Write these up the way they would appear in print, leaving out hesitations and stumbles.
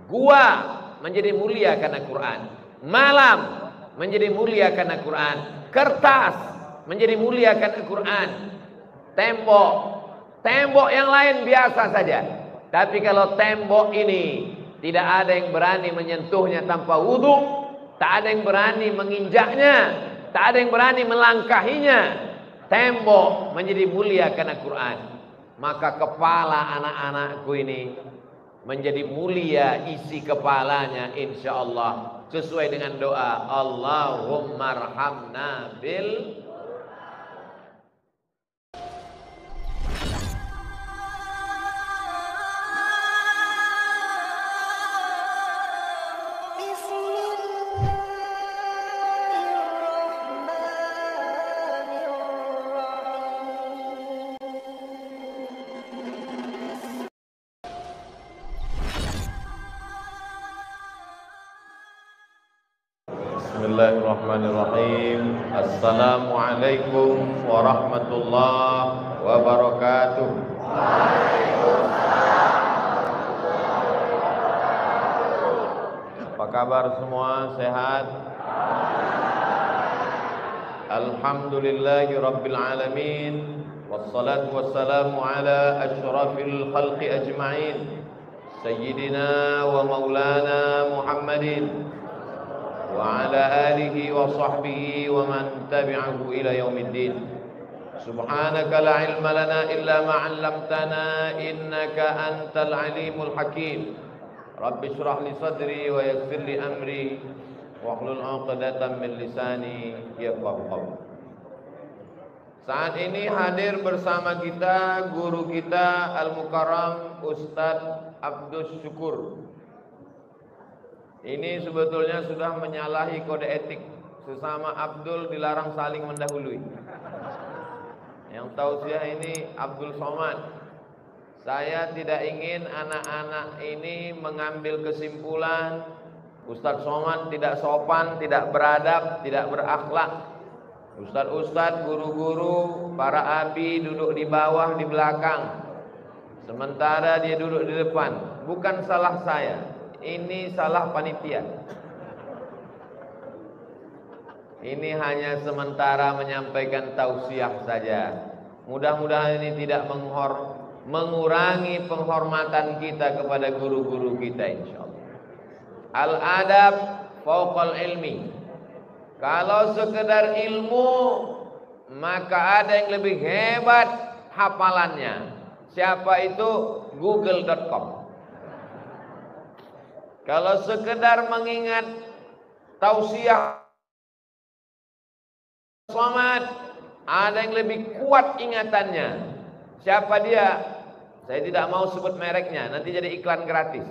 Gua menjadi mulia karena Quran. Malam menjadi mulia karena Quran. Kertas menjadi mulia karena Quran. Tembok yang lain biasa saja. Tapi kalau tembok ini tidak ada yang berani menyentuhnya tanpa wudu, tak ada yang berani menginjaknya, tak ada yang berani melangkahinya. Tembok menjadi mulia karena Quran. Maka kepala anak-anakku ini menjadi mulia isi kepalanya insyaallah sesuai dengan doa Allahumma arhamna bil. Bismillahirrahmanirrahim. Assalamualaikum warahmatullahi wabarakatuh. Apa kabar semua? Sehat? Alhamdulillahi rabbil alamin. Wassalatu wassalamu ala asyrafil khalqi ajma'in, Sayyidina wa maulana Muhammadin wa ala alihi wa sahbihi wa man tabi'ahu ila yaumiddin. Subhanaka la ilma lana illa ma 'allamtana innaka antal alimul hakim. Rabbi shrah li sadri wa yassir li amri wahlul 'uqdatam min lisani yafqahu qawli. Saat ini hadir bersama kita guru kita Al-Mukarram Ustadz Abdus Syukur. Ini sebetulnya sudah menyalahi kode etik. Sesama Abdul dilarang saling mendahului. Yang tausiah ini Abdul Somad. Saya tidak ingin anak-anak ini mengambil kesimpulan Ustadz Somad tidak sopan, tidak beradab, tidak berakhlak. Ustadz-ustadz, guru-guru, para abi duduk di bawah, di belakang, sementara dia duduk di depan. Bukan salah saya, ini salah panitia. Ini hanya sementara menyampaikan tausiah saja. Mudah-mudahan ini tidak mengurangi penghormatan kita kepada guru-guru kita insyaallah. Al-adab fauqal ilmi. Kalau sekedar ilmu, maka ada yang lebih hebat hafalannya. Siapa itu? Google.com. Kalau sekedar mengingat tausiah Somad, ada yang lebih kuat ingatannya. Siapa dia? Saya tidak mau sebut mereknya, nanti jadi iklan gratis.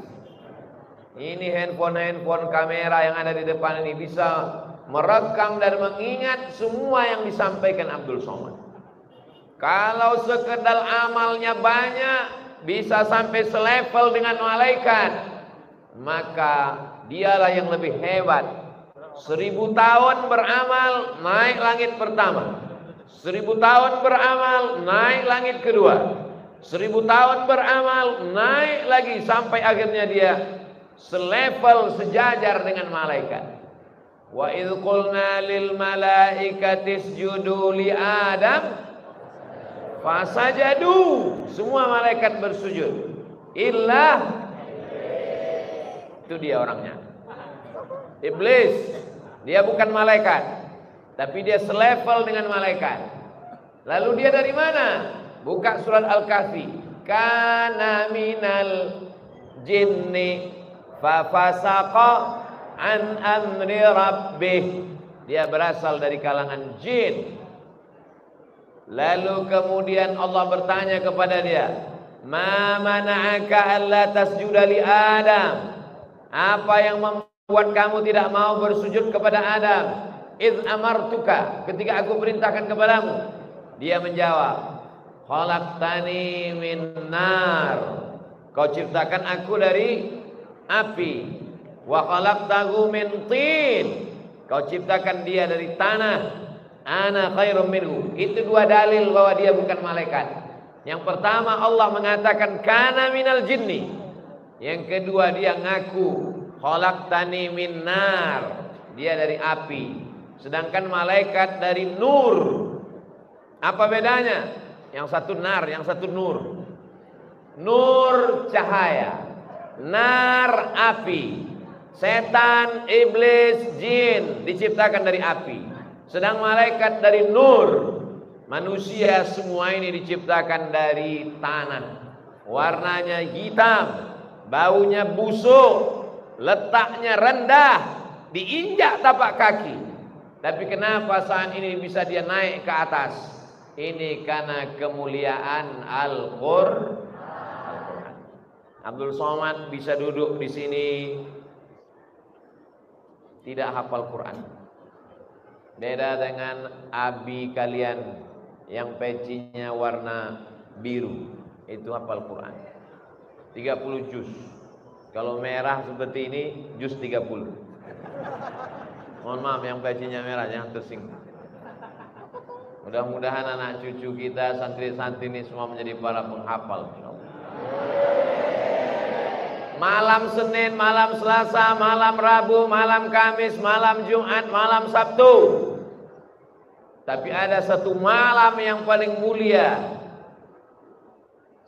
Ini handphone kamera yang ada di depan ini bisa merekam dan mengingat semua yang disampaikan Abdul Somad. Kalau sekedar amalnya banyak, bisa sampai selevel dengan malaikat, maka dialah yang lebih hebat. 1000 tahun beramal, naik langit pertama. 1000 tahun beramal, naik langit kedua. 1000 tahun beramal, naik lagi sampai akhirnya dia selevel sejajar dengan malaikat. Wa idh qulna lil malaikati isjudu li Adam fasajadu, semua malaikat bersujud illa, itu dia orangnya, iblis. Dia bukan malaikat, tapi dia selevel dengan malaikat. Lalu dia dari mana? Buka surat Al-Kahfi. Kana minal jinni fa fasaqa an amri rabbih. Dia berasal dari kalangan jin. Lalu kemudian Allah bertanya kepada dia, ma mana'aka alla tasjuda li Adam? Apa yang membuat kamu tidak mau bersujud kepada Adam? Idz amartuka, ketika aku perintahkan kepadamu. Dia menjawab, khalaqtani min nar, kau ciptakan aku dari api. Wa khalaqtahu min tin, kau ciptakan dia dari tanah. Ana khairum minhu. Itu dua dalil bahwa dia bukan malaikat. Yang pertama, Allah mengatakan kana minal jinni, Yang kedua, dia ngaku khalaqtani min nar, dia dari api. Sedangkan malaikat dari nur. Apa bedanya? Yang satu nar, yang satu nur. Nur cahaya, nar api. Setan, iblis, jin diciptakan dari api. Sedang malaikat dari nur. Manusia semua ini diciptakan dari tanah. Warnanya hitam, baunya busuk, letaknya rendah, diinjak tapak kaki. Tapi kenapa saat ini bisa dia naik ke atas? Ini karena kemuliaan Al-Qur'an. Abdul Somad bisa duduk di sini tidak hafal Quran. Beda dengan abi kalian yang pecinya warna biru, itu hafal Quran 30 juz. Kalau merah seperti ini juz 30. Mohon maaf yang pecinya merah, jangan tersinggung. Mudah-mudahan anak cucu kita, santri-santri ini semua menjadi para penghafal. Malam Senin, malam Selasa, malam Rabu, malam Kamis, malam Jumat, malam Sabtu. Tapi ada satu malam yang paling mulia.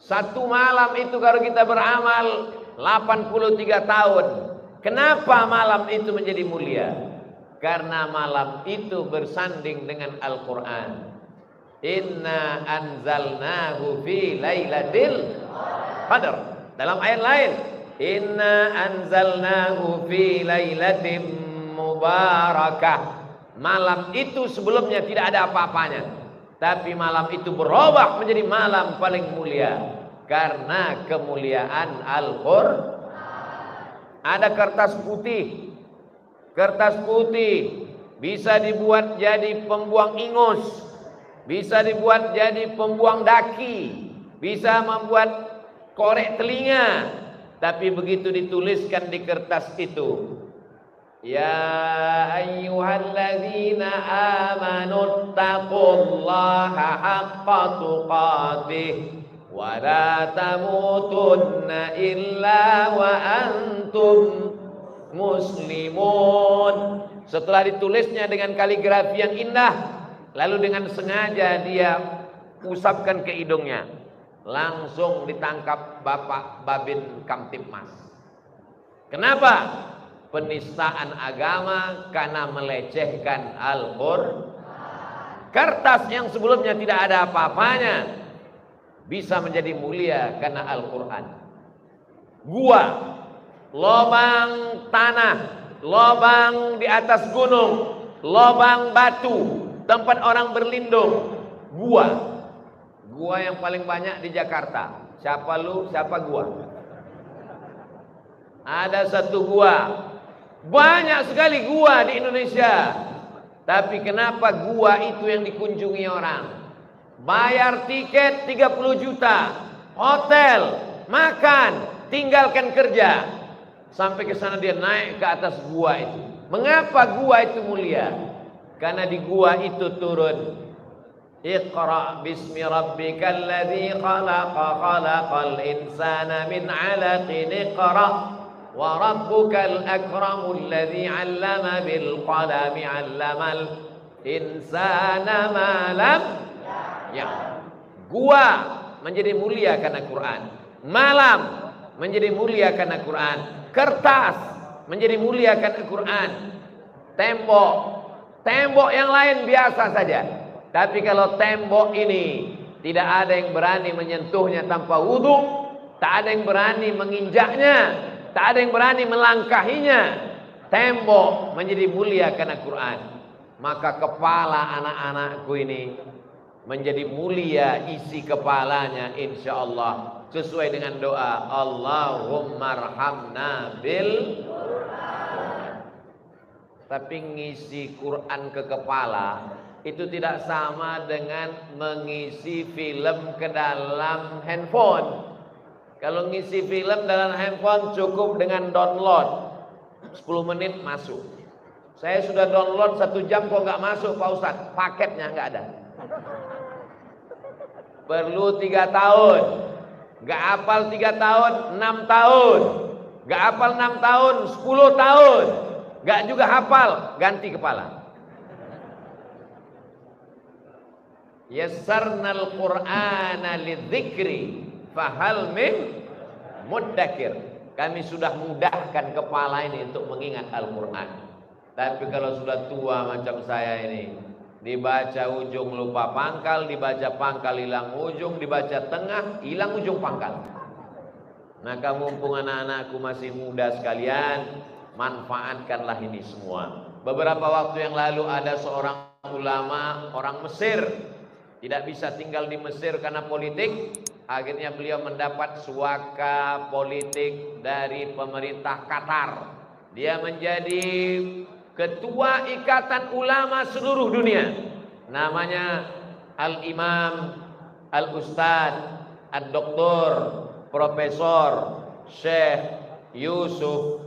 Satu malam itu kalau kita beramal 83 tahun. Kenapa malam itu menjadi mulia? Karena malam itu bersanding dengan Al-Quran. Inna anzalnahu fi lailatul qadar. Dalam ayat lain, inna anzalnahu fi lailatin mubarakah. Malam itu sebelumnya tidak ada apa-apanya, tapi malam itu berubah menjadi malam paling mulia karena kemuliaan Al-Qur'an. Ada kertas putih. Kertas putih bisa dibuat jadi pembuang ingus, bisa dibuat jadi pembuang daki, bisa membuat korek telinga. Tapi begitu dituliskan di kertas itu, ya ayyuhalladzina amanu taqullaha haqqa tuqatih wa la tamutunna illa wa antum muslimun. Setelah ditulisnya dengan kaligrafi yang indah, lalu dengan sengaja dia usapkan ke hidungnya, langsung ditangkap Bapak Babin Kamtipmas. Kenapa? Penistaan agama karena melecehkan Al-Qur'an. Kertas yang sebelumnya tidak ada apa-apanya bisa menjadi mulia karena Al-Qur'an. Gua, lobang tanah, lobang di atas gunung, lobang batu, tempat orang berlindung. Gua yang paling banyak di Jakarta. Siapa lu, siapa gua? Ada satu gua. Banyak sekali gua di Indonesia. Tapi kenapa gua itu yang dikunjungi orang? Bayar tiket 30 juta, hotel, makan, tinggalkan kerja. Sampai ke sana dia naik ke atas gua itu. Mengapa gua itu mulia? Karena di gua itu turun Iqra bismi rabbikal ladzi khalaqa khalaqal insana min 'alaqin iqra wa rabbukal akramul ladzi 'allama bil qalami 'allamal insana ma lam ya. Gua menjadi mulia karena Quran. Malam menjadi mulia karena Quran. Kertas menjadi mulia karena Quran. Tembok yang lain biasa saja. Tapi kalau tembok ini tidak ada yang berani menyentuhnya tanpa wudu, tak ada yang berani menginjaknya, tak ada yang berani melangkahinya. Tembok menjadi mulia karena Quran. Maka kepala anak-anakku ini menjadi mulia isi kepalanya insyaallah sesuai dengan doa Allahumma arhamna bil Quran. Tapi ngisi Quran ke kepala itu tidak sama dengan mengisi film ke dalam handphone. Kalau ngisi film dalam handphone cukup dengan download 10 menit masuk. Saya sudah download 1 jam kok nggak masuk Pak Ustadz, paketnya nggak ada. Perlu 3 tahun. Gak hafal 3 tahun, 6 tahun. Gak hafal 6 tahun, 10 tahun. Gak juga hafal, ganti kepala. Yassarnal Qur'ana lidzikri fahal min muddakir. Kami sudah mudahkan kepala ini untuk mengingat Al-Quran. Tapi kalau sudah tua macam saya ini, dibaca ujung lupa pangkal, dibaca pangkal hilang ujung, dibaca tengah hilang ujung pangkal. Maka mumpung anak-anakku masih muda sekalian, manfaatkanlah ini semua. Beberapa waktu yang lalu ada seorang ulama orang Mesir, tidak bisa tinggal di Mesir karena politik. Akhirnya beliau mendapat suaka politik dari pemerintah Qatar. Dia menjadi ketua ikatan ulama seluruh dunia. Namanya Al-Imam Al-Ustadz Ad-Doktor Profesor Syekh Yusuf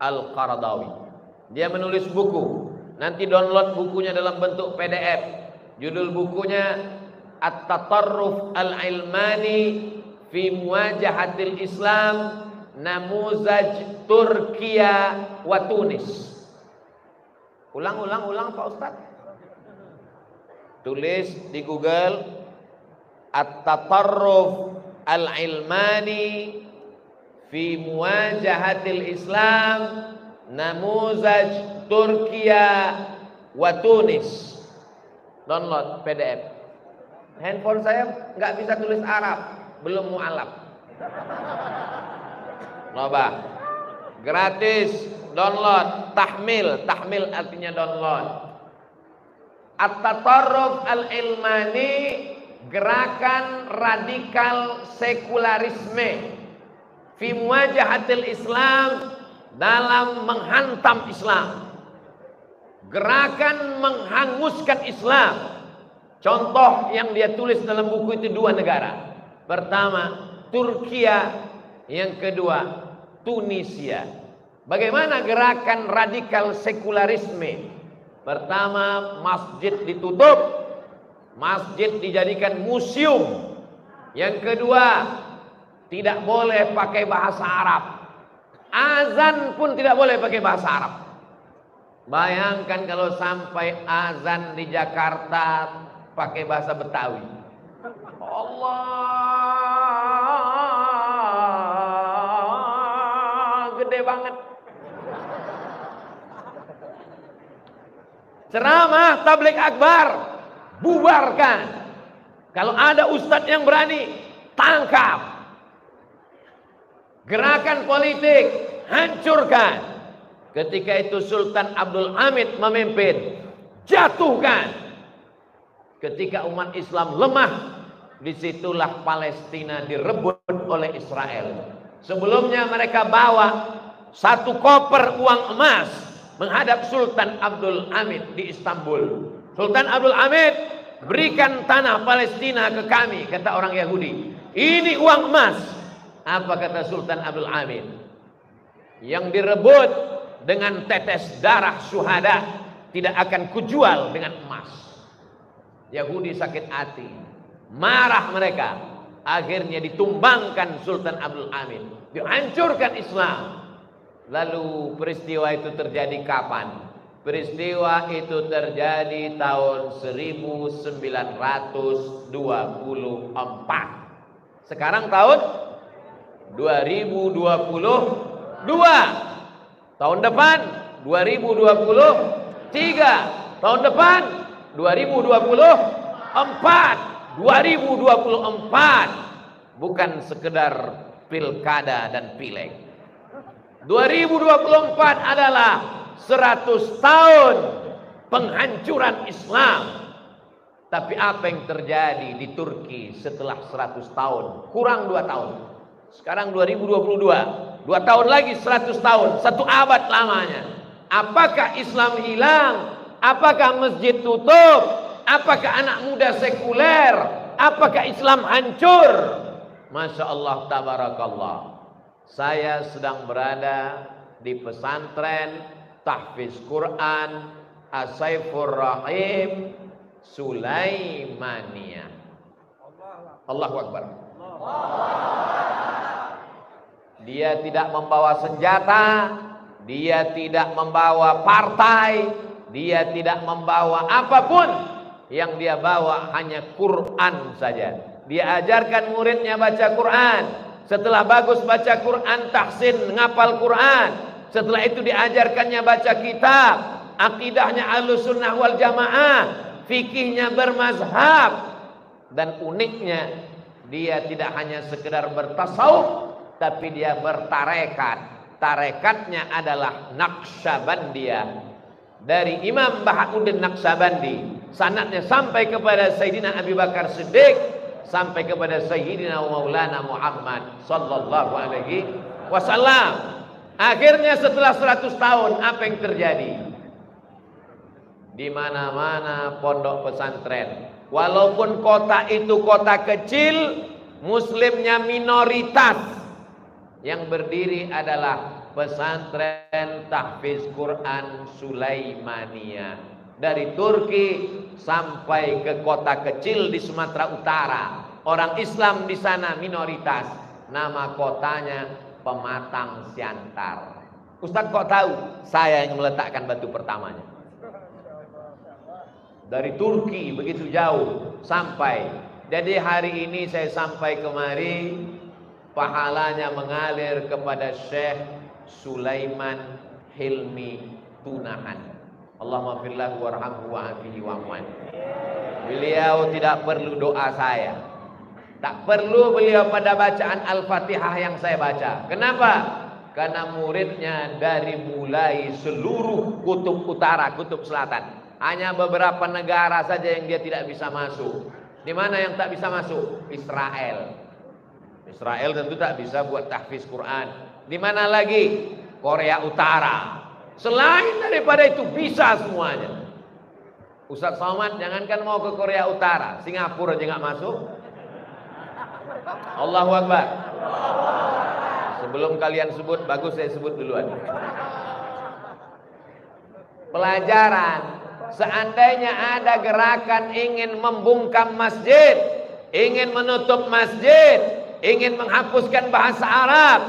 Al-Qaradawi. Dia menulis buku. Nanti download bukunya dalam bentuk PDF. Judul bukunya At-Tatarruf Al-Ilmani fi Muwajahatil Islam Namuzaj Turkiya wa Tunis. Ulang Pak Ustaz. Tulis di Google At-Tatarruf Al-Ilmani fi Muwajahatil Islam Namuzaj Turkiya wa Tunis. Download PDF. Handphone saya nggak bisa tulis Arab, belum mu'alaf. Loba. Gratis, download. Tahmil artinya download. At-Tatarruf Al-Ilmani, gerakan radikal sekularisme fi muwajahatil Islam, dalam menghantam Islam. Gerakan menghanguskan Islam. Contoh yang dia tulis dalam buku itu 2 negara. Pertama Turkiya, yang kedua Tunisia. Bagaimana gerakan radikal sekularisme? Pertama, masjid ditutup, masjid dijadikan museum. Yang kedua, tidak boleh pakai bahasa Arab. Azan pun tidak boleh pakai bahasa Arab. Bayangkan kalau sampai azan di Jakarta pakai bahasa Betawi. Allah gede banget. Ceramah tabligh akbar, bubarkan. Kalau ada ustadz yang berani, tangkap. Gerakan politik, hancurkan. Ketika itu Sultan Abdul Hamid memimpin, jatuhkan. Ketika umat Islam lemah, disitulah Palestina direbut oleh Israel. Sebelumnya mereka bawa 1 koper uang emas menghadap Sultan Abdul Hamid di Istanbul. Sultan Abdul Hamid, berikan tanah Palestina ke kami, kata orang Yahudi. Ini uang emas. Apa kata Sultan Abdul Hamid? Yang direbut dengan tetes darah syuhada tidak akan kujual dengan emas. Yahudi sakit hati, marah mereka. Akhirnya ditumbangkan Sultan Abdul Hamid, dihancurkan Islam. Lalu peristiwa itu terjadi kapan? Peristiwa itu terjadi tahun 1924. Sekarang tahun 2022. Tahun depan 2023. Tahun depan 2024. 2024 bukan sekedar pilkada dan pileg. 2024 adalah 100 tahun penghancuran Islam. Tapi apa yang terjadi di Turki setelah 100 tahun? Kurang 2 tahun. Sekarang 2022. 2 tahun lagi 100 tahun. 1 abad lamanya. Apakah Islam hilang? Apakah masjid tutup? Apakah anak muda sekuler? Apakah Islam hancur? Masya Allah, tabarakallah. Saya sedang berada di pesantren tahfiz Quran As-Saifur Rahim Sulaimaniyah. Allahu Akbar. Dia tidak membawa senjata, dia tidak membawa partai, dia tidak membawa apapun. Yang dia bawa hanya Quran saja. Dia ajarkan muridnya baca Quran. Setelah bagus baca Quran, tahsin ngapal Quran. Setelah itu diajarkannya baca kitab. Akidahnya Ahlussunnah wal Jamaah, fikihnya bermazhab. Dan uniknya, dia tidak hanya sekedar bertasawuf, tapi dia bertarekat. Tarekatnya adalah Naqsyabandiyah. Dari Imam Bahauddin Naqsyabandi, sanadnya sampai kepada Sayyidina Abu Bakar Siddiq, sampai kepada Sayyidina Maulana Muhammad sallallahu alaihi wasallam. Akhirnya setelah 100 tahun, apa yang terjadi? Di mana-mana pondok pesantren. Walaupun kota itu kota kecil, muslimnya minoritas. Yang berdiri adalah pesantren tahfiz Quran Sulaimaniyah. Dari Turki sampai ke kota kecil di Sumatera Utara. Orang Islam di sana minoritas. Nama kotanya Pematang Siantar. Ustaz kok tahu? Saya yang meletakkan batu pertamanya. Dari Turki begitu jauh sampai. Jadi hari ini saya sampai kemari, pahalanya mengalir kepada Syekh Sulaiman Hilmi Tunahan. Allahumma firlahu warhamhu wa'afihi wa'afwan. Beliau tidak perlu doa saya. Tak perlu beliau pada bacaan Al-Fatihah yang saya baca. Kenapa? Karena muridnya dari mulai seluruh kutub utara, kutub selatan. Hanya beberapa negara saja yang dia tidak bisa masuk. Di mana yang tak bisa masuk? Israel. Israel tentu tak bisa buat tahfiz Quran. Di mana lagi? Korea Utara. Selain daripada itu bisa semuanya. Ustaz Somad jangankan mau ke Korea Utara, Singapura aja nggak masuk. Allahu Akbar. Sebelum kalian sebut, bagus saya sebut duluan. Pelajaran. Seandainya ada gerakan ingin membungkam masjid, ingin menutup masjid, ingin menghapuskan bahasa Arab,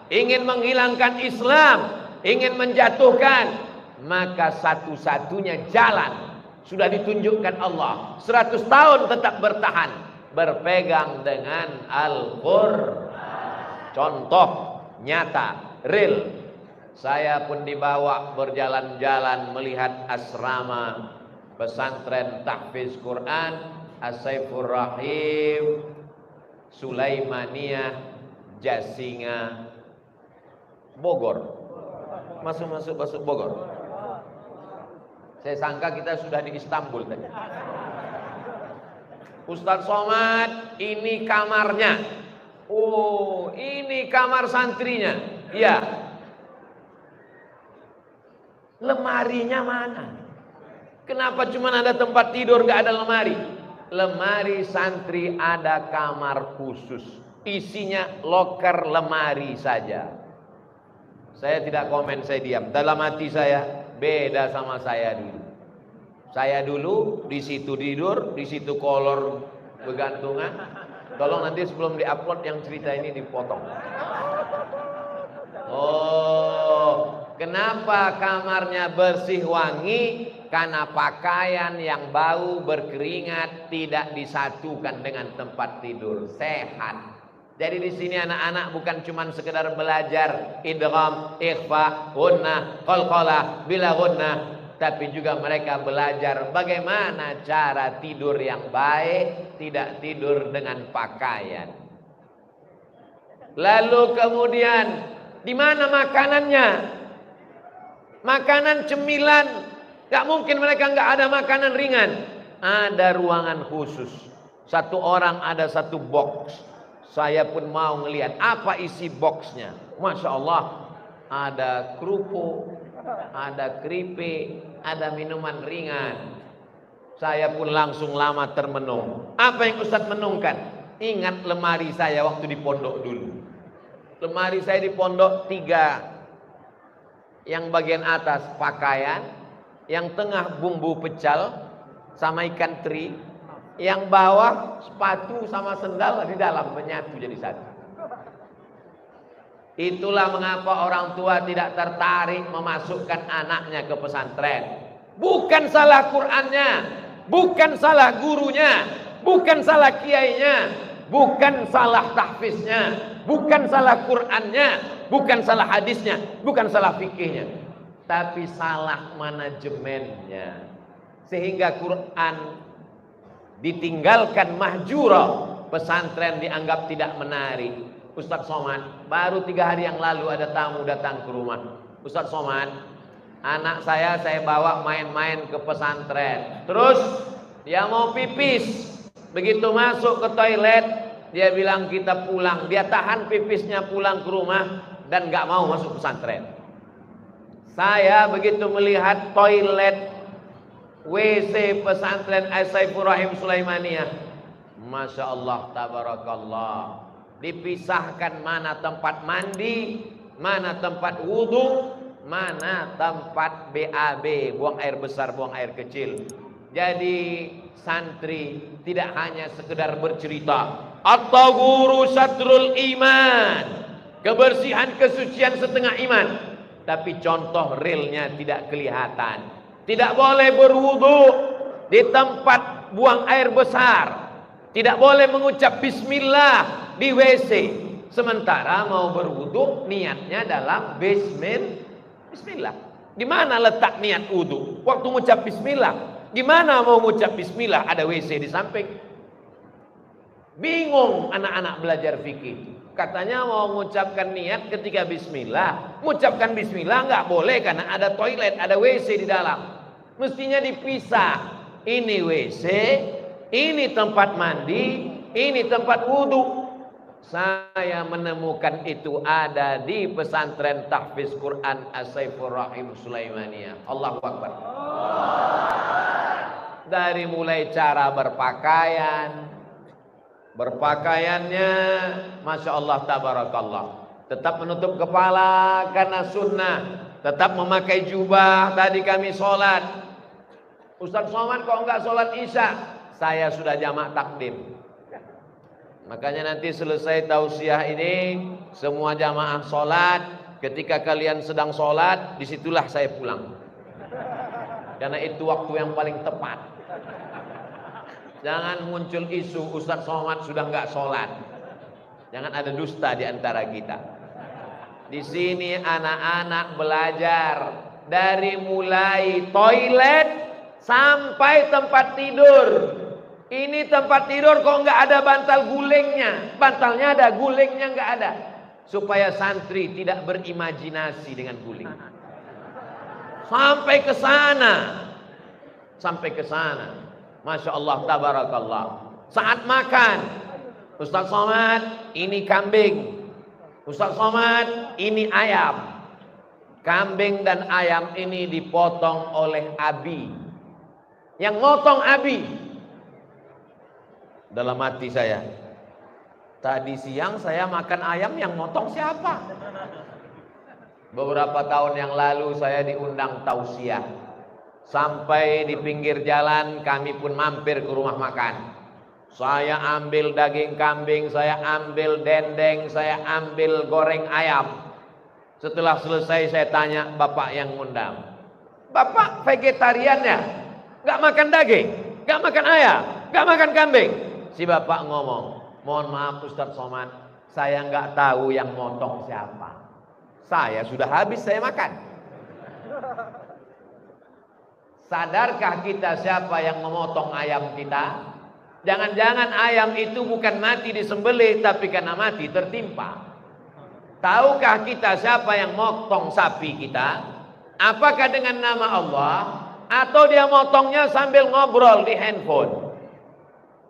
ingin menghilangkan Islam, ingin menjatuhkan, maka satu-satunya jalan sudah ditunjukkan Allah. 100 tahun tetap bertahan, berpegang dengan Al-Qur'an. Contoh nyata, real. Saya pun dibawa berjalan-jalan melihat asrama pesantren tahfiz Quran As-Saifur Rahim Sulaimaniyah Jasinga Bogor. Masuk Bogor. Saya sangka kita sudah di Istanbul tadi. Ustaz Somad, ini kamarnya. Oh, ini kamar santrinya. Iya. Lemarinya mana? Kenapa cuma ada tempat tidur, nggak ada lemari? Lemari santri ada kamar khusus. Isinya loker lemari saja. Saya tidak komen, saya diam. Dalam hati saya beda sama saya dulu. Saya dulu di situ tidur, di situ kolor bergantungan. Tolong nanti sebelum diupload yang cerita ini dipotong. Oh, kenapa kamarnya bersih wangi? Karena pakaian yang bau berkeringat tidak disatukan dengan tempat tidur. Sehat. Jadi di sini anak-anak bukan cuma sekedar belajar idgham, ikhfa, gunnah, qalqalah, bila gunnah, tapi juga mereka belajar bagaimana cara tidur yang baik, tidak tidur dengan pakaian. Lalu kemudian di mana makanannya? Makanan cemilan, gak mungkin mereka gak ada makanan ringan. Ada ruangan khusus. Satu orang ada satu box. Saya pun mau ngelihat apa isi boxnya. Masya Allah, ada kerupuk, ada keripik, ada minuman ringan. Saya pun langsung lama termenung. Apa yang Ustadz menungkan? Ingat lemari saya waktu di pondok dulu. Lemari saya di pondok 3. Yang bagian atas pakaian, yang tengah bumbu pecal sama ikan teri, yang bawah sepatu sama sendal di dalam menyatu jadi satu. Itulah mengapa orang tua tidak tertarik memasukkan anaknya ke pesantren. Bukan salah Qur'annya, bukan salah gurunya, bukan salah kiainya, bukan salah tahfiznya, bukan salah Qur'annya, bukan salah hadisnya, bukan salah fikihnya, tapi salah manajemennya. Sehingga Quran ditinggalkan mahjura, pesantren dianggap tidak menarik. Ustaz Somad, baru 3 hari yang lalu ada tamu datang ke rumah. Ustaz Somad, anak saya bawa main-main ke pesantren. Terus dia mau pipis. Begitu masuk ke toilet, dia bilang kita pulang. Dia tahan pipisnya pulang ke rumah dan gak mau masuk pesantren. Saya begitu melihat toilet WC pesantren As-Saifur Rahim Sulaimaniyah, Masya Allah, tabarakallah. Dipisahkan mana tempat mandi, mana tempat wudhu, mana tempat BAB, buang air besar, buang air kecil. Jadi santri tidak hanya sekedar bercerita, at-tahuru syatrul iman, kebersihan kesucian setengah iman, tapi contoh realnya tidak kelihatan. Tidak boleh berwudu di tempat buang air besar, tidak boleh mengucap bismillah di WC, sementara mau berwudu niatnya dalam bismillah. Di mana letak niat wudu? Waktu mengucap bismillah. Gimana mau mengucap bismillah ada WC di samping? Bingung anak-anak belajar fikih. Katanya mau mengucapkan niat ketika bismillah. Mengucapkan bismillah nggak boleh karena ada toilet, ada WC di dalam. Mestinya dipisah. Ini WC, ini tempat mandi, ini tempat wudhu. Saya menemukan itu ada di pesantren tahfiz Quran As-Saifur Rahim Sulaimaniyah. Allahu Akbar. Dari mulai cara berpakaian, berpakaiannya Masya Allah tabarakallah, tetap menutup kepala karena sunnah, tetap memakai jubah. Tadi kami sholat, Ustaz Somad kok enggak sholat isya? Saya sudah jamak takdim. Makanya nanti selesai tausiah ini, semua jamaah sholat. Ketika kalian sedang sholat, disitulah saya pulang, karena itu waktu yang paling tepat. Jangan muncul isu Ustaz Somad sudah nggak sholat. Jangan ada dusta di antara kita. Di sini anak-anak belajar dari mulai toilet sampai tempat tidur. Ini tempat tidur kok nggak ada bantal gulingnya? Bantalnya ada, gulingnya nggak ada. Supaya santri tidak berimajinasi dengan guling. Sampai ke sana, sampai ke sana. Masya Allah tabarakallah. Saat makan, Ustaz Somad ini kambing, Ustaz Somad ini ayam. Kambing dan ayam ini dipotong oleh Abi. Yang motong Abi. Dalam hati saya, tadi siang saya makan ayam, yang motong siapa? Beberapa tahun yang lalu saya diundang tausiah. Sampai di pinggir jalan kami pun mampir ke rumah makan. Saya ambil daging kambing, saya ambil dendeng, saya ambil goreng ayam. Setelah selesai saya tanya bapak yang ngundang, "Bapak vegetarian ya? Gak makan daging, gak makan ayam, gak makan kambing?" Si bapak ngomong, "Mohon maaf Ustaz Somad, saya nggak tahu yang motong siapa. Saya sudah habis saya makan." Sadarkah kita siapa yang memotong ayam kita? Jangan-jangan ayam itu bukan mati disembelih, tapi karena mati tertimpa. Tahukah kita siapa yang motong sapi kita? Apakah dengan nama Allah, atau dia motongnya sambil ngobrol di handphone?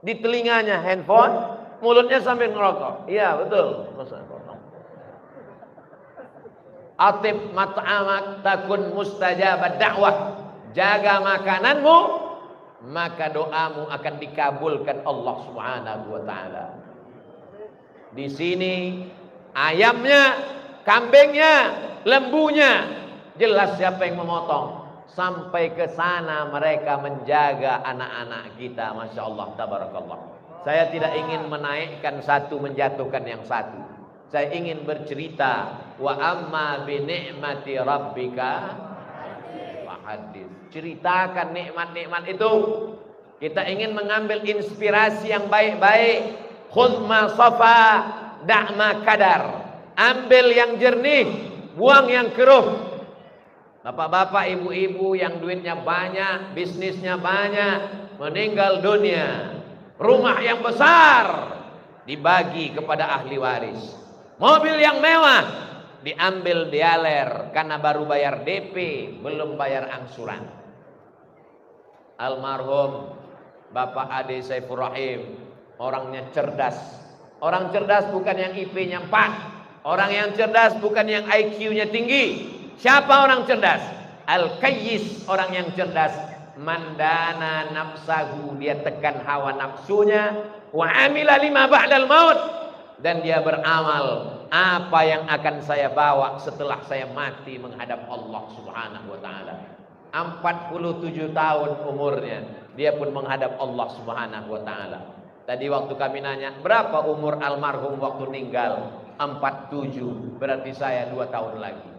Di telinganya handphone, mulutnya sambil ngerokok. Iya betul. Atib mat'amak takun mustajabad da'wah. Jaga makananmu, maka doamu akan dikabulkan Allah Subhanahu wa taala. Di sini ayamnya, kambingnya, lembunya, jelas siapa yang memotong. Sampai ke sana mereka menjaga anak-anak kita. Masya Allah tabarakallah. Saya tidak ingin menaikkan satu menjatuhkan yang satu. Saya ingin bercerita. Wa amma bi ni'mati rabbika fahadits. Ceritakan nikmat-nikmat itu. Kita ingin mengambil inspirasi yang baik-baik. Khudh ma safa, da' ma kadar. Ambil yang jernih, buang yang keruh. Bapak-bapak, ibu-ibu yang duitnya banyak, bisnisnya banyak, meninggal dunia, rumah yang besar dibagi kepada ahli waris, mobil yang mewah diambil dialer karena baru bayar DP, belum bayar angsuran. Almarhum Bapak Ade Saifur Rahim orangnya cerdas. Orang cerdas bukan yang IP-nya 4, orang yang cerdas bukan yang IQ-nya tinggi. Siapa orang cerdas? Al-Qayyis, orang yang cerdas. Mandana nafsahu, dia tekan hawa nafsunya. Wa amila lima ba'dal maut, dan dia beramal apa yang akan saya bawa setelah saya mati menghadap Allah Subhanahu wa taala. 47 tahun umurnya, dia pun menghadap Allah Subhanahu wa taala. Tadi waktu kami nanya, berapa umur almarhum waktu meninggal? 47, berarti saya 2 tahun lagi.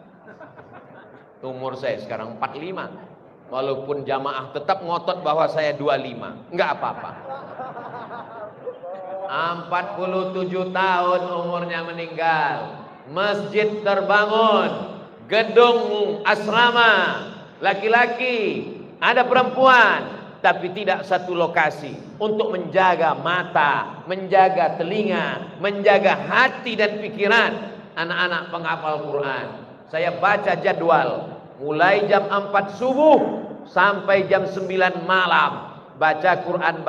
Umur saya sekarang 45. Walaupun jamaah tetap ngotot bahwa saya 25, enggak apa-apa. 47 tahun umurnya meninggal. Masjid terbangun, gedung asrama, laki-laki, ada perempuan, tapi tidak satu lokasi untuk menjaga mata, menjaga telinga, menjaga hati dan pikiran anak-anak penghafal Quran. Saya baca jadwal mulai jam 4 subuh sampai jam 9 malam. Baca Quran,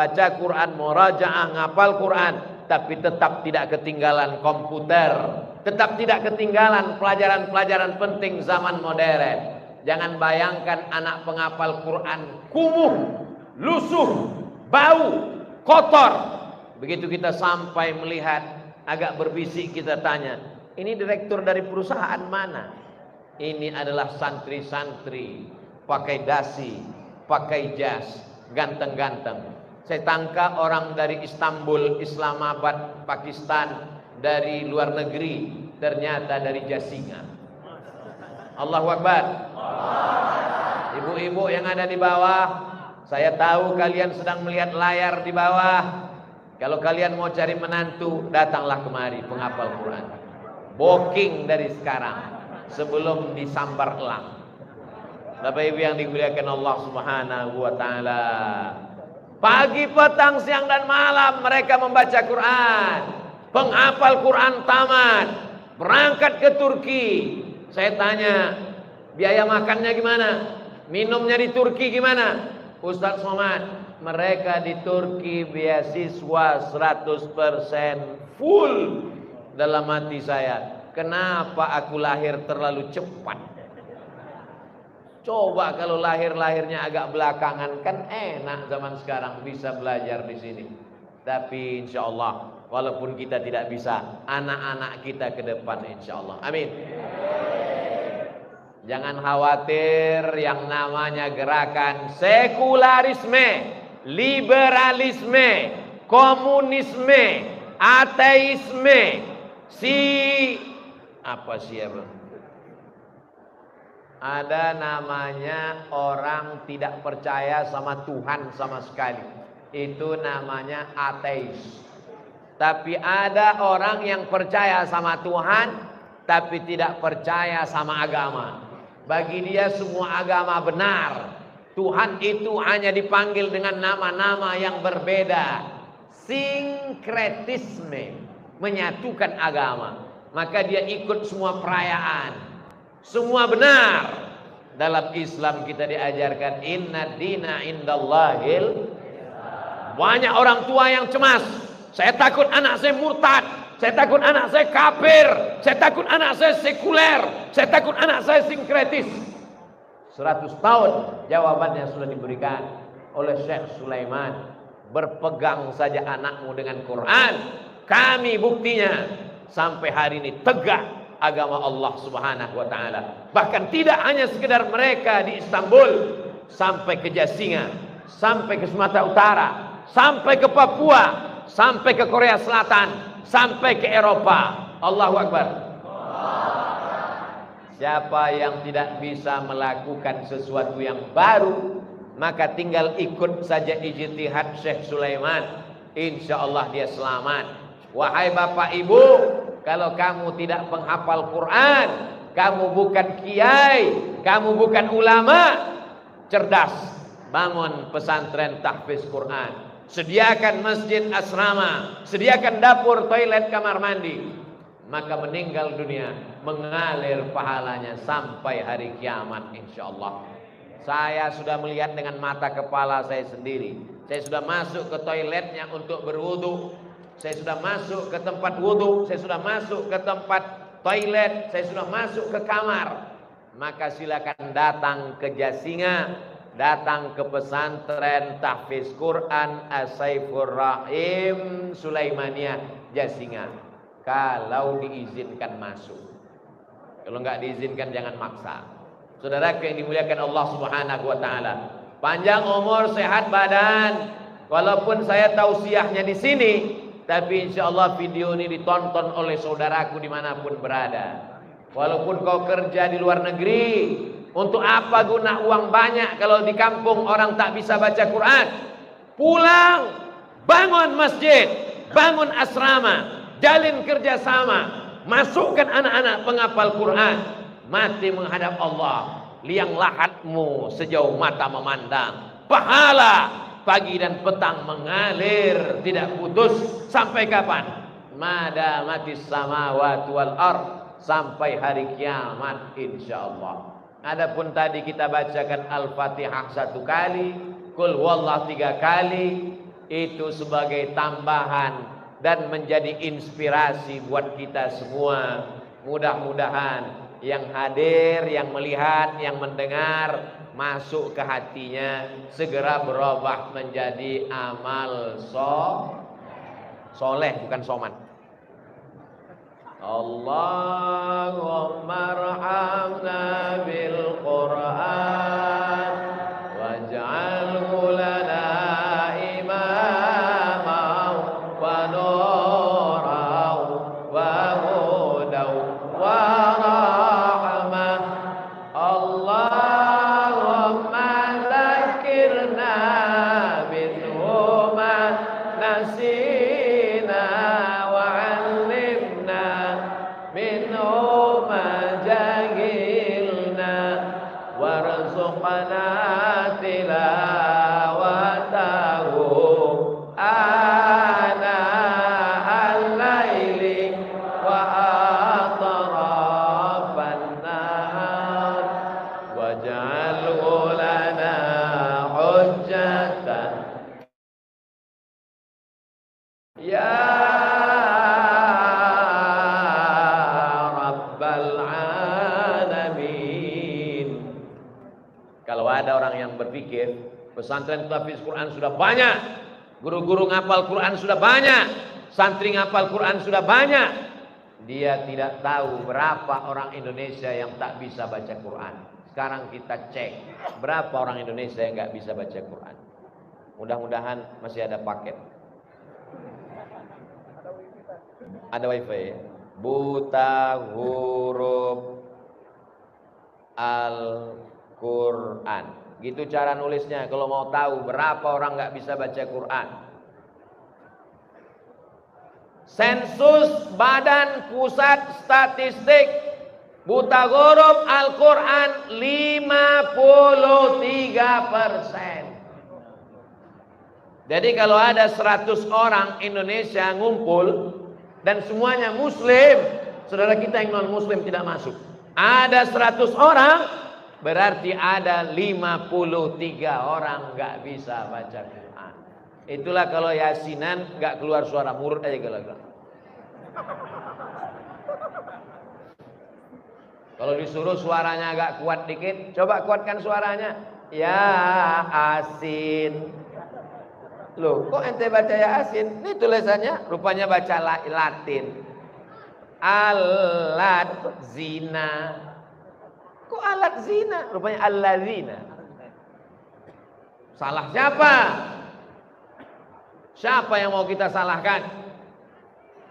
murajaah, ngapal Quran, tapi tetap tidak ketinggalan komputer, tetap tidak ketinggalan pelajaran-pelajaran penting zaman modern. Jangan bayangkan anak penghafal Quran kumuh, lusuh, bau, kotor. Begitu kita sampai melihat, agak berbisik kita tanya, ini direktur dari perusahaan mana? Ini adalah santri-santri, pakai dasi, pakai jas, ganteng-ganteng. Saya tangka orang dari Istanbul, Islamabad, Pakistan, dari luar negeri, ternyata dari Jasinga. Allahu Akbar. Ibu-ibu yang ada di bawah, saya tahu kalian sedang melihat layar di bawah. Kalau kalian mau cari menantu, datanglah kemari penghafal Quran. Booking dari sekarang, sebelum disambar elang. Bapak Ibu yang dimuliakan Allah Subhanahu wa taala. Pagi, petang, siang dan malam mereka membaca Quran. Penghafal Quran tamat, berangkat ke Turki. Saya tanya, biaya makannya gimana? Minumnya di Turki gimana? Ustaz Somad, mereka di Turki beasiswa 100% full. Dalam hati saya, kenapa aku lahir terlalu cepat? Coba kalau lahirnya agak belakangan, kan enak zaman sekarang bisa belajar di sini. Tapi insya Allah, walaupun kita tidak bisa, anak-anak kita ke depan insya Allah. Amin. Jangan khawatir, yang namanya gerakan sekularisme, liberalisme, komunisme, ateisme, ada namanya orang tidak percaya sama Tuhan sama sekali. Itu namanya ateis. Tapi ada orang yang percaya sama Tuhan, tapi tidak percaya sama agama. Bagi dia semua agama benar. Tuhan itu hanya dipanggil dengan nama-nama yang berbeda. Sinkretisme, menyatukan agama. Maka dia ikut semua perayaan. Semua benar. Dalam Islam kita diajarkan inna dina indallahil. Banyak orang tua yang cemas. Saya takut anak saya murtad. Saya takut anak saya kafir. Saya takut anak saya sekuler. Saya takut anak saya sinkretis. 100 tahun jawabannya sudah diberikan oleh Syekh Sulaiman. Berpegang saja anakmu dengan Quran. Kami buktinya sampai hari ini tegak agama Allah Subhanahu wa taala. Bahkan tidak hanya sekedar mereka di Istanbul, sampai ke Jasinga, sampai ke Sumatera Utara, sampai ke Papua, sampai ke Korea Selatan, sampai ke Eropa. Allahu Akbar. Siapa yang tidak bisa melakukan sesuatu yang baru, maka tinggal ikut saja ijtihad Syekh Sulaiman. Insya Allah dia selamat. Wahai bapak ibu, kalau kamu tidak penghafal Quran, kamu bukan kiai, kamu bukan ulama, cerdas, bangun pesantren tahfiz Quran, sediakan masjid asrama, sediakan dapur, toilet, kamar mandi, maka meninggal dunia mengalir pahalanya sampai hari kiamat insyaallah. Saya sudah melihat dengan mata kepala saya sendiri. Saya sudah masuk ke toiletnya untuk berwudu, saya sudah masuk ke tempat wudu, saya sudah masuk ke tempat toilet, saya sudah masuk ke kamar. Maka silakan datang ke Jasinga, datang ke pesantren tahfiz Quran As-Saifur Rahim Sulaimaniyah Jasinga, kalau diizinkan masuk. Kalau nggak diizinkan jangan maksa. Saudara yang dimuliakan Allah Subhanahu wa taala, panjang umur, sehat badan. Walaupun saya tausiahnya di sini, tapi insya Allah video ini ditonton oleh saudaraku dimanapun berada. Walaupun kau kerja di luar negeri, untuk apa guna uang banyak kalau di kampung orang tak bisa baca Quran? Pulang, bangun masjid, bangun asrama, jalin kerjasama, masukkan anak-anak penghafal Quran, mati menghadap Allah, liang lahatmu sejauh mata memandang, pahala pagi dan petang mengalir tidak putus sampai kapan? Madamatis samawati wal ard, sampai hari kiamat insyaallah. Adapun tadi kita bacakan Al-Fatihah 1 kali, Qul huwallahu 3 kali, itu sebagai tambahan dan menjadi inspirasi buat kita semua. Mudah-mudahan yang hadir, yang melihat, yang mendengar masuk ke hatinya, segera berubah menjadi amal soleh, bukan soman. Allahumma arhamna bil Quran waj'alhu lana imamau wa nurau wa hudaw wa rahmah. Allahumma dzakirna minhu ma nasina wa 'allimna minhu ma jahilna warzuqna tilawatahu ana al-laili wa atrafan nahar waj'alhu lana hujjatan ya Rabbal Alamin. Kalau ada orang yang berpikir pesantren tahfiz Quran sudah banyak, guru-guru ngapal Quran sudah banyak, santri ngapal Quran sudah banyak, dia tidak tahu berapa orang Indonesia yang tak bisa baca Quran. Sekarang kita cek berapa orang Indonesia yang nggak bisa baca Quran. Mudah-mudahan masih ada paket. Ada wifi ya? Buta huruf Al-Quran, gitu cara nulisnya. Kalau mau tahu berapa orang nggak bisa baca Quran. Sensus Badan Pusat Statistik, buta huruf Al-Quran 53%. Jadi kalau ada 100 orang Indonesia ngumpul dan semuanya muslim, saudara kita yang non muslim tidak masuk. Ada 100 orang, berarti ada 53 orang nggak bisa baca Quran. Itulah kalau yasinan nggak keluar suara, murut aja kalau. Kalau disuruh suaranya agak kuat dikit, coba kuatkan suaranya. Ya Asin. Loh, kok ente baca ya Asin? Ini tulisannya rupanya baca Latin. Alat zina. Kok alat zina? Rupanya alladzina. Salah siapa? Siapa yang mau kita salahkan?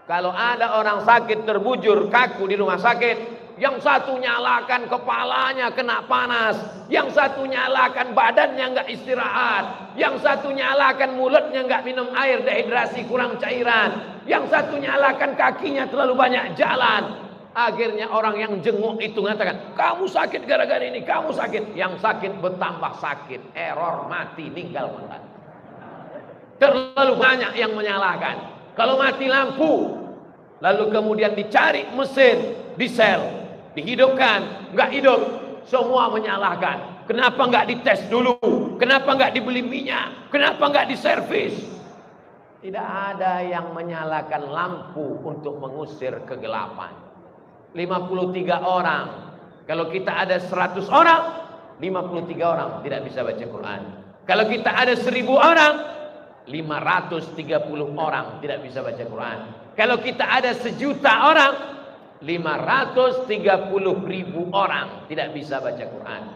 Kalau ada orang sakit terbujur kaku di rumah sakit, yang satu nyalakan kepalanya kena panas, yang satu nyalakan badannya nggak istirahat, yang satu nyalakan mulutnya nggak minum air, dehidrasi kurang cairan, yang satu nyalakan kakinya terlalu banyak jalan. Akhirnya orang yang jenguk itu mengatakan, kamu sakit gara-gara ini, kamu sakit. Yang sakit bertambah sakit, error, mati, meninggal makan. Terlalu banyak yang menyalahkan. Kalau mati lampu, lalu kemudian dicari mesin, diesel, dihidupkan, nggak hidup, semua menyalahkan. Kenapa nggak dites dulu? Kenapa nggak dibeli minyak? Kenapa nggak diservis? Tidak ada yang menyalakan lampu untuk mengusir kegelapan. 53 orang. Kalau kita ada 100 orang, 53 orang tidak bisa baca Quran. Kalau kita ada 1000 orang, 530 orang tidak bisa baca Quran. Kalau kita ada 1.000.000 orang, 530.000 orang tidak bisa baca Quran.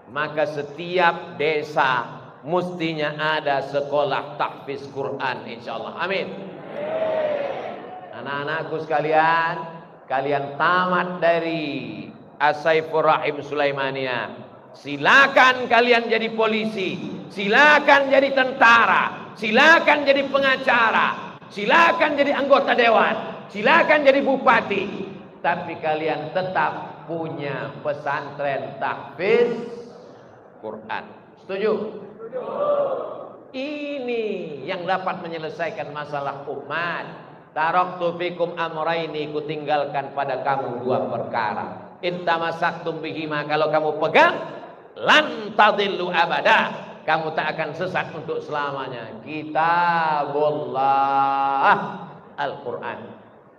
Maka setiap desa mestinya ada sekolah tahfiz Quran, insyaallah. Amin. Anak-anakku sekalian, kalian tamat dari As-Saifur Rahim Sulaimaniyah. Silakan kalian jadi polisi, silakan jadi tentara, silakan jadi pengacara, silakan jadi anggota dewan, silakan jadi bupati, tapi kalian tetap punya pesantren tahfiz Quran. Setuju? Ini yang dapat menyelesaikan masalah umat. Taraktu fikum amraini, ku tinggalkan pada kamu 2 perkara. In tamassaktum bihima, kalau kamu pegang, lan tadillu abada, kamu tak akan sesat untuk selamanya. Kitabullah, Al-Quran.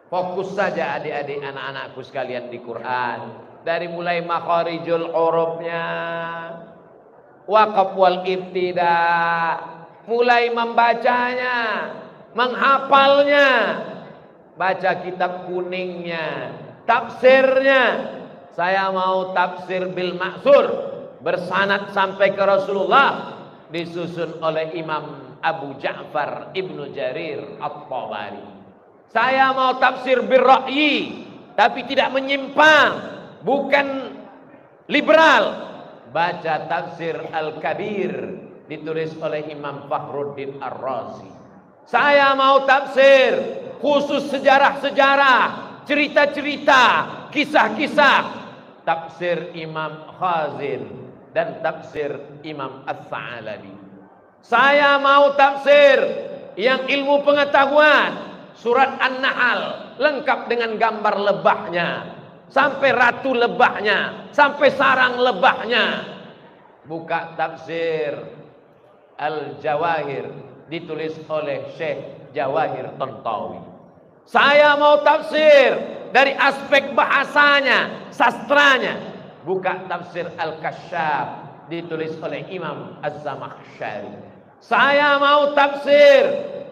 Fokus saja adik-adik, anak-anakku sekalian di Quran. Dari mulai makharijul hurufnya, waqaf wal ibtida, mulai membacanya, menghafalnya, baca kitab kuningnya, tafsirnya. Saya mau tafsir bil maksur, bersanad sampai ke Rasulullah, disusun oleh Imam Abu Ja'far Ibnu Jarir At-Tabari. Saya mau tafsir bil ra'yi, tapi tidak menyimpang, bukan liberal. Baca tafsir Al-Kabir, ditulis oleh Imam Fakhruddin Ar-Razi. Saya mau tafsir khusus sejarah-sejarah, cerita-cerita, kisah-kisah, tafsir Imam Khazin dan tafsir Imam As-Sa'alabi. Saya mau tafsir yang ilmu pengetahuan, surat An-Nahl lengkap dengan gambar lebahnya, sampai ratu lebahnya, sampai sarang lebahnya. Buka tafsir Al-Jawahir, ditulis oleh Syekh Jawahir Tantawi. Saya mau tafsir dari aspek bahasanya, sastranya. Buka tafsir Al-Kasyaf, ditulis oleh Imam Az-Zamakhsyari. Saya mau tafsir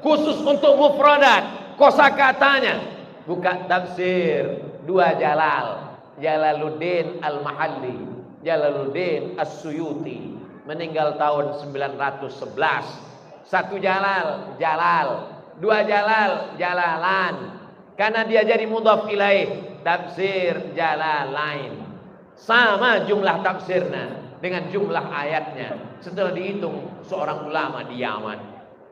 khusus untuk mufradat, kosakatanya. Buka tafsir 2 Jalal, Jalaluddin Al-Mahalli, Jalaluddin As-Suyuti, meninggal tahun 911. 1 Jalal, Jalal, 2 Jalal, Jalalan. Karena dia jadi mudhaf ilaih, tafsir Jalalain. Sama jumlah tafsirnya dengan jumlah ayatnya setelah dihitung seorang ulama di Yaman.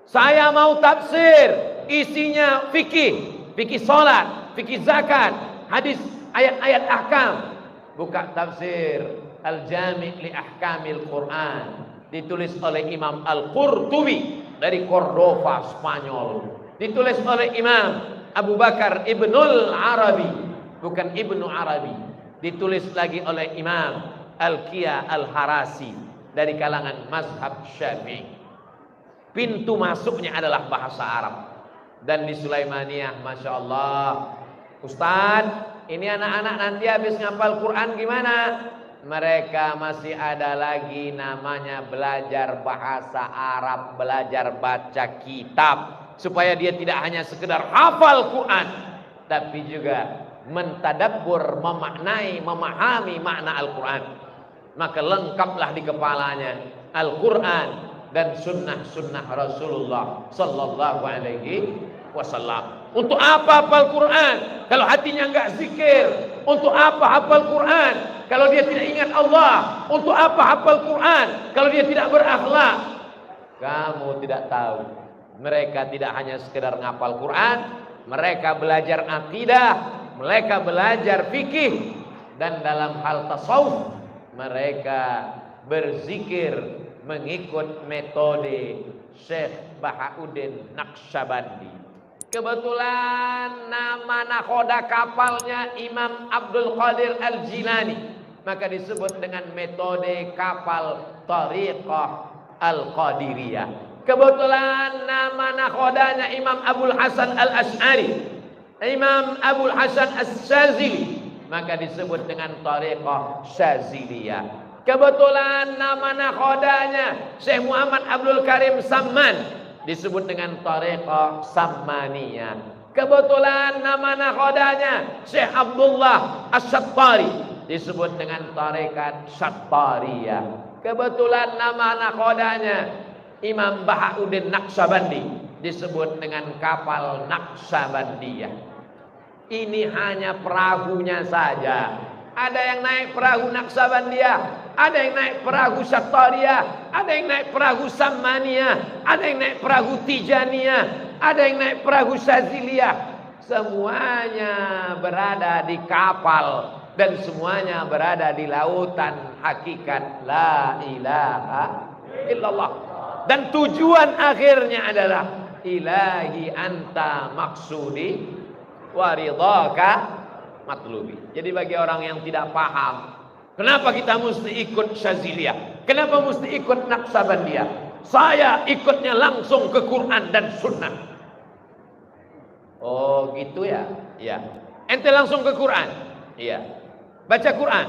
Saya mau tafsir isinya fikih, fikih salat, fikih zakat, hadis, ayat-ayat ahkam. Buka tafsir Al-Jami' li Ahkamil Quran, ditulis oleh Imam Al-Qurtubi dari Cordova, Spanyol. Ditulis oleh Imam Abu Bakar Ibnul Arabi, bukan Ibnu Arabi. Ditulis lagi oleh Imam Al-Qiyah Al-Harasi dari kalangan mazhab Syafi'i. Pintu masuknya adalah bahasa Arab. Dan di Sulaimaniyah, Masya Allah, Ustadz, ini anak-anak nanti habis ngapal Quran gimana? Mereka masih ada lagi namanya belajar bahasa Arab, belajar baca kitab, supaya dia tidak hanya sekedar hafal Quran, tapi juga mentadabbur, memaknai, memahami makna Al-Quran. Maka lengkaplah di kepalanya Al-Quran dan sunnah-sunnah Rasulullah Sallallahu Alaihi Wasallam. Untuk apa hafal Quran kalau hatinya enggak zikir? Untuk apa hafal Quran kalau dia tidak ingat Allah? Untuk apa hafal Quran kalau dia tidak berakhlak? Kamu tidak tahu. Mereka tidak hanya sekedar ngapal Quran, mereka belajar akidah, mereka belajar fikih, dan dalam hal tasawuf mereka berzikir mengikut metode Syekh Bahauddin Naqsyabandi. Kebetulan nama nakhoda kapalnya Imam Abdul Qadir Al-Jilani, maka disebut dengan metode kapal Tariqah Al-Qadiriyah. Kebetulan nama nakhodanya Imam Abul Hasan Al-Ash'ari, Imam Abul Hasan As-Shazili, maka disebut dengan Tariqah Shaziliyah. Kebetulan nama nakhodanya Syekh Muhammad Abdul Karim Samman, disebut dengan Tariqah Sammaniyah. Kebetulan nama nakhodanya Syekh Abdullah Asy-Syattari, disebut dengan Tariqat Syattariyah. Kebetulan nama nakhodanya Imam Bahauddin Naqsyabandi, disebut dengan kapal Naqsyabandiyah. Ini hanya perahunya saja. Ada yang naik perahu Naqsyabandiyah, ada yang naik perahu Syattariyah, ada yang naik perahu Sammaniyah, ada yang naik perahu Tijaniyah, ada yang naik perahu Syaziliyah. Semuanya berada di kapal dan semuanya berada di lautan hakikat la ilaha illallah. Dan tujuan akhirnya adalah ilahi anta maksudi waridhaka matlubi. Jadi bagi orang yang tidak paham, kenapa kita mesti ikut Syaziliyah? Kenapa mesti ikut Naqsyabandiyah? Saya ikutnya langsung ke Quran dan Sunnah. Oh gitu ya? Iya. Ente langsung ke Quran? Iya. Baca Quran?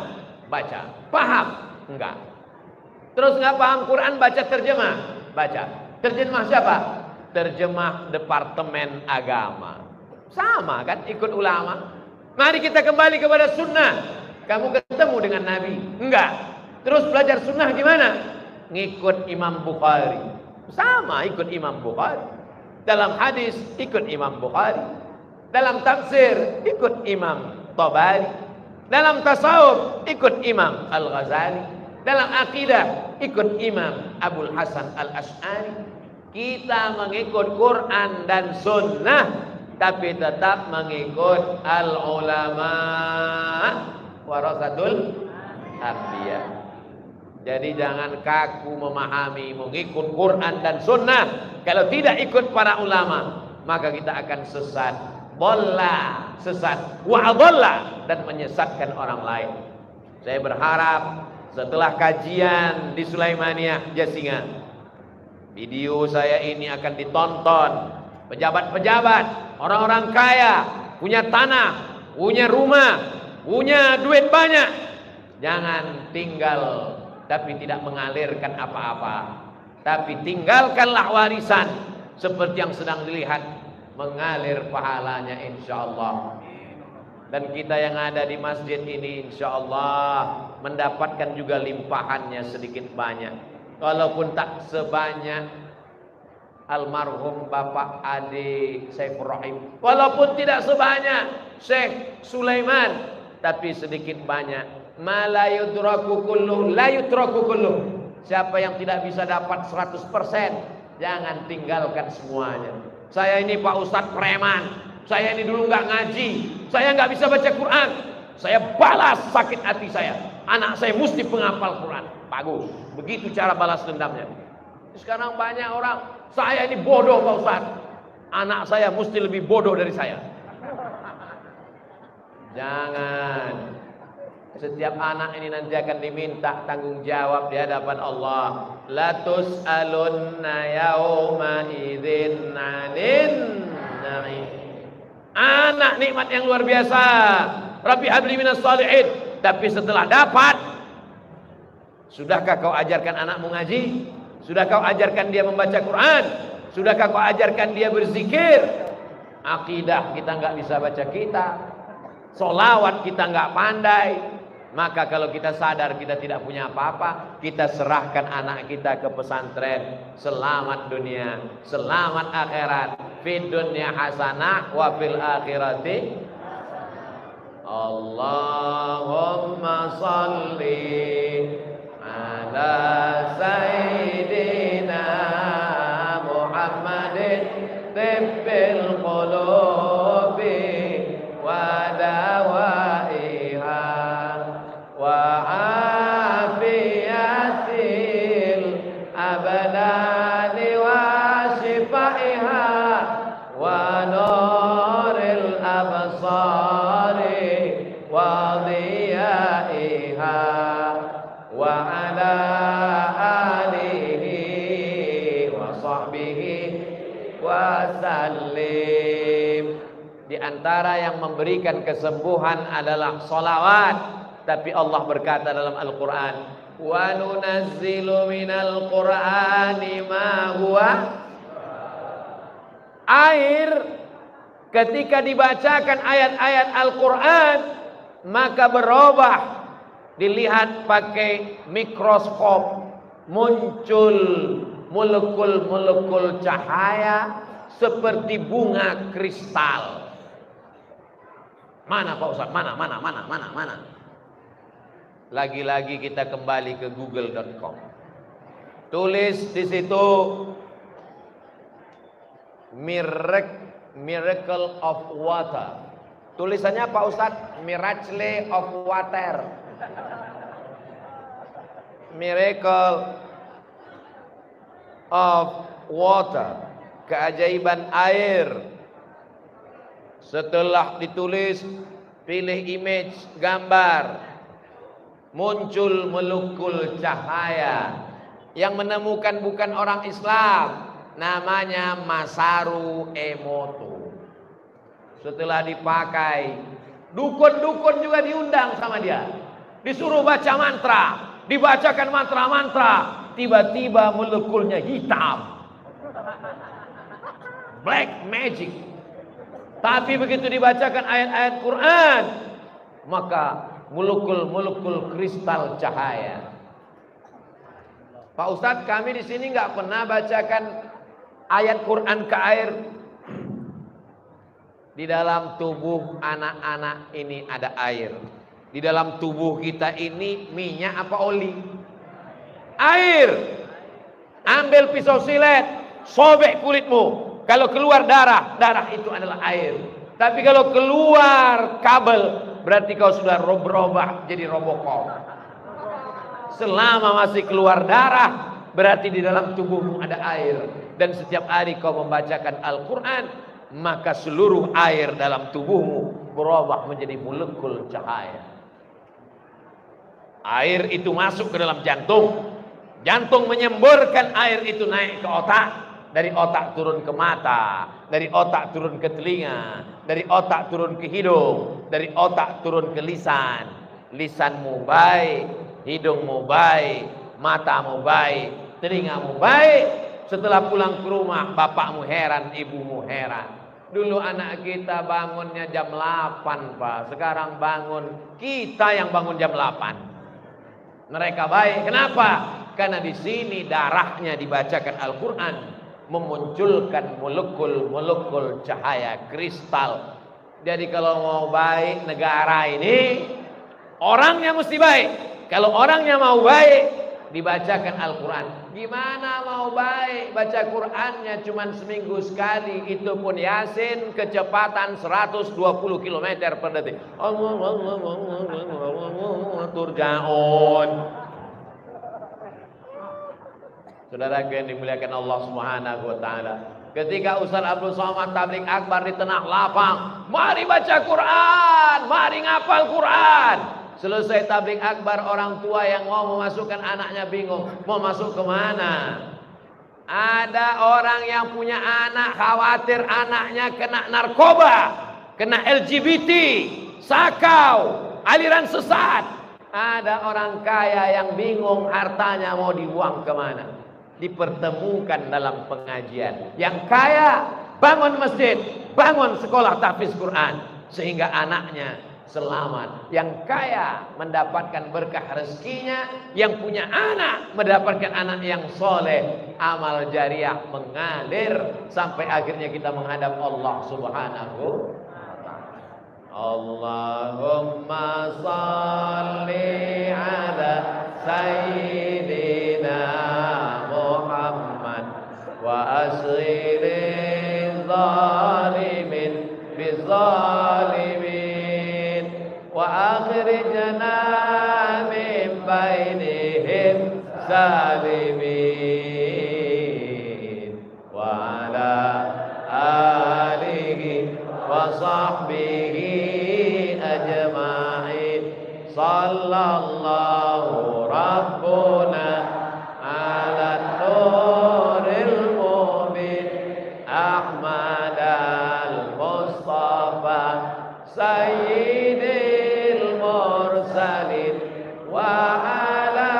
Baca. Paham? Enggak. Terus nggak paham Quran, baca terjemah? Baca. Terjemah siapa? Terjemah Departemen Agama. Sama kan, ikut ulama. Mari kita kembali kepada sunnah. Kamu ketemu dengan Nabi? Enggak. Terus belajar sunnah gimana? Ngikut Imam Bukhari. Sama, ikut Imam Bukhari. Dalam hadis, ikut Imam Bukhari. Dalam tafsir, ikut Imam Tabari. Dalam tasawuf, ikut Imam Al-Ghazali. Dalam akidah, ikut Imam Abul Hasan Al-Ash'ari. Kita mengikut Quran dan sunnah, tapi tetap mengikut al-ulama warasatul anbiya. Jadi jangan kaku memahami mengikut Quran dan sunnah. Kalau tidak ikut para ulama, maka kita akan sesat, dhalla, sesat, wa dhalla, dan menyesatkan orang lain. Saya berharap setelah kajian di Sulaimaniyah Jasinga, video saya ini akan ditonton pejabat-pejabat, orang-orang kaya, punya tanah, punya rumah, punya duit banyak. Jangan tinggal tapi tidak mengalirkan apa-apa, tapi tinggalkanlah warisan seperti yang sedang dilihat, mengalir pahalanya insyaallah. Dan kita yang ada di masjid ini insyaallah mendapatkan juga limpahannya sedikit banyak, walaupun tak sebanyak almarhum Bapak Ade Saifur Rahim, walaupun tidak sebanyak Syekh Sulaiman, tapi sedikit banyak. Ma la yudraku kulluh, la yudraku kulluh. Siapa yang tidak bisa dapat 100%, jangan tinggalkan semuanya. Saya ini Pak Ustadz preman, saya ini dulu nggak ngaji, saya nggak bisa baca Quran, saya balas sakit hati saya. Anak saya mesti penghafal Quran. Bagus, begitu cara balas dendamnya. Sekarang banyak orang, saya ini bodoh Pak Ustadz, anak saya mesti lebih bodoh dari saya. Jangan. Setiap anak ini nanti akan diminta tanggung jawab di hadapan Allah. La tus'alunna yauma idzin 'anin na'im. Anak nikmat yang luar biasa. Rabbi habli minas shalihin. Tapi setelah dapat, sudahkah kau ajarkan anakmu ngaji? Sudah kau ajarkan dia membaca Quran? Sudahkah kau ajarkan dia berzikir? Akidah kita nggak bisa baca kitab, solawat kita nggak pandai. Maka kalau kita sadar kita tidak punya apa-apa, kita serahkan anak kita ke pesantren. Selamat dunia, selamat akhirat. fid dunya hasanah wa fil akhirati. Allahumma salli ala sayyidina Muhammadin tibbil qulubi wa dawaiha wa afiyatil abdani wa shifaiha wa nuril absari wa dhiyaiha wa ala alihi wa sahbihi wa sallim. Di antara yang memberikan kesembuhan adalah sholawat. Tapi Allah berkata dalam Al-Quran, wa nunazzilu minal qur'ani ma huwa. Air ketika dibacakan ayat-ayat Al-Quran maka berubah. Dilihat pakai mikroskop, muncul molekul-molekul cahaya seperti bunga kristal. Mana Pak Ustaz? Mana? Lagi-lagi kita kembali ke google.com. Tulis di situ miracle of water. Tulisannya Pak Ustaz, miracle of water. Miracle of water, keajaiban air. Setelah ditulis, pilih image, gambar, muncul molekul cahaya. Yang menemukan bukan orang Islam, namanya Masaru Emoto. Setelah dipakai, dukun-dukun juga diundang sama dia. Disuruh baca mantra, dibacakan mantra-mantra, tiba-tiba molekulnya hitam. Black magic. Tapi begitu dibacakan ayat-ayat Quran, maka molekul-molekul kristal cahaya. Pak Ustadz, kami di sini nggak pernah bacakan ayat Quran ke air. Di dalam tubuh anak-anak ini ada air. Di dalam tubuh kita ini minyak apa oli? Air. Ambil pisau silet, sobek kulitmu. Kalau keluar darah, darah itu adalah air. Tapi kalau keluar kabel, berarti kau sudah berubah jadi Robocop. Selama masih keluar darah, berarti di dalam tubuhmu ada air. Dan setiap hari kau membacakan Al-Quran, maka seluruh air dalam tubuhmu berubah menjadi molekul cahaya. Air itu masuk ke dalam jantung. Jantung menyemburkan air itu naik ke otak. Dari otak turun ke mata. Dari otak turun ke telinga. Dari otak turun ke hidung. Dari otak turun ke lisan. Lisanmu baik, hidungmu baik, matamu baik, telingamu baik. Setelah pulang ke rumah, bapakmu heran, ibumu heran. Dulu anak kita bangunnya jam 8 Pak. Sekarang bangun, kita yang bangun jam 8. Mereka baik. Kenapa? Karena di sini darahnya dibacakan Al-Quran, memunculkan molekul-molekul cahaya kristal. Jadi kalau mau baik negara ini, orangnya mesti baik. Kalau orangnya mau baik, dibacakan Al-Quran. Gimana mau baik? Baca Qurannya cuma seminggu sekali. Itu pun Yasin kecepatan 120 km per detik. Turjaun. Saudara yang dimuliakan Allah Subhanahu wa taala. Ketika Ustaz Abdul Somad tabligh akbar di tengah lapang, mari baca Quran, mari ngapal Quran. Selesai tabligh akbar, orang tua yang mau memasukkan anaknya bingung, mau masuk ke mana? Ada orang yang punya anak khawatir anaknya kena narkoba, kena LGBT, sakau, aliran sesat. Ada orang kaya yang bingung hartanya mau dibuang kemana. Dipertemukan dalam pengajian. Yang kaya bangun masjid, bangun sekolah tahfiz Quran, sehingga anaknya selamat. Yang kaya mendapatkan berkah rezekinya, yang punya anak mendapatkan anak yang soleh. Amal jariah mengalir sampai akhirnya kita menghadap Allah Subhanahu. Allahumma salli ala sayyidina Muhammad wa asghiri zalimin bizalimin wa akhrijna min bainihim salimin wa ala alihi wa sahbihi ajma'in. Sallallahu rabbuna ala nuril mubin Ahmad al-Mustafa sayyidil mursalin wa ala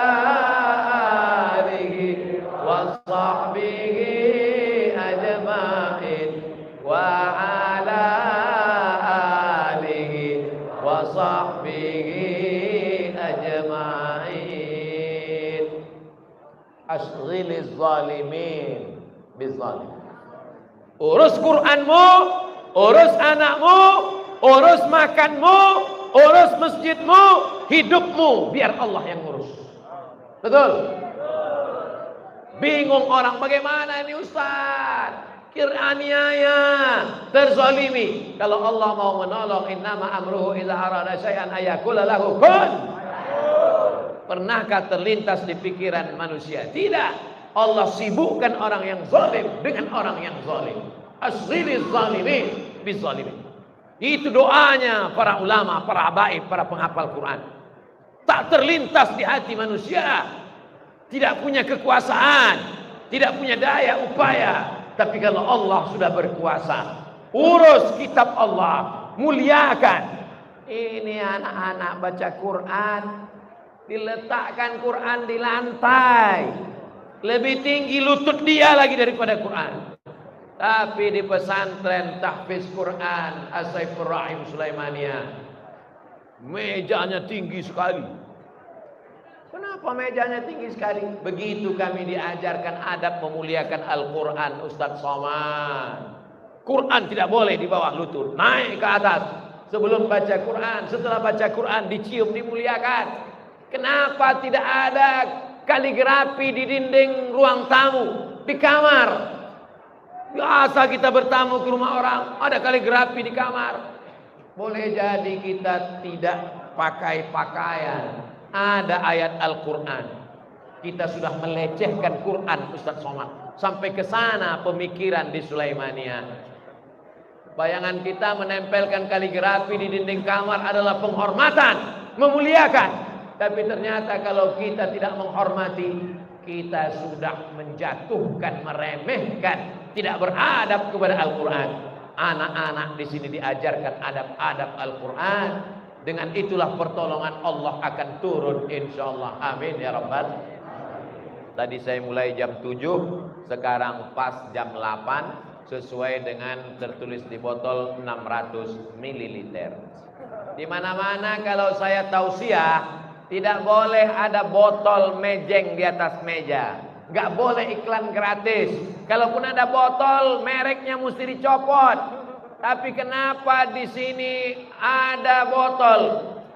alihi wa sahbihi ajma'in wa ala alihi wa sahbihi ajma'in. Ashghiliz zalimin bizzalim. Urus Qur'anmu, urus anakmu, urus makanmu, urus masjidmu, hidupmu, biar Allah yang ngurus. Betul? Bingung orang, bagaimana ini Ustaz? Aniaya, terzalimi. Kalau Allah mau menolong, innama amruhu idza arada syai'an ayaqula lahu kun. Pernahkah terlintas di pikiran manusia? Tidak. Allah sibukkan orang yang zalim dengan orang yang zalim. Asghiliz zalimin bizzalimin. Itu doanya para ulama, para habaib, para penghafal Quran. Tak terlintas di hati manusia. Tidak punya kekuasaan, tidak punya daya upaya. Tapi kalau Allah sudah berkuasa, urus kitab Allah, muliakan. Ini anak-anak baca Quran, diletakkan Quran di lantai, lebih tinggi lutut dia lagi daripada Quran. Tapi di pesantren tahfiz Quran As-Saifur Rahim Sulaimaniyah, mejanya tinggi sekali. Kenapa mejanya tinggi sekali? Begitu kami diajarkan adab memuliakan Al-Quran, Ustaz Somad. Quran tidak boleh di bawah lutut, naik ke atas. Sebelum baca Quran, setelah baca Quran dicium, dimuliakan. Kenapa tidak ada kaligrafi di dinding ruang tamu, di kamar? Biasa kita bertamu ke rumah orang, ada kaligrafi di kamar. Boleh jadi kita tidak pakai pakaian, ada ayat Al-Quran. Kita sudah melecehkan Quran, Ustaz Somad. Sampai ke sana pemikiran di Sulaimaniyah. Bayangan kita menempelkan kaligrafi di dinding kamar adalah penghormatan, memuliakan. Tapi ternyata kalau kita tidak menghormati, kita sudah menjatuhkan, meremehkan, tidak beradab kepada Al-Quran. Anak-anak di sini diajarkan adab-adab Al-Quran. Dengan itulah pertolongan Allah akan turun insyaallah. Amin ya rabbal. Tadi saya mulai jam 7, sekarang pas jam 8, sesuai dengan tertulis di botol 600 ml. Di mana-mana kalau saya tausiah, tidak boleh ada botol mejeng di atas meja. Gak boleh iklan gratis. Kalaupun ada botol, mereknya mesti dicopot. Tapi kenapa di sini ada botol?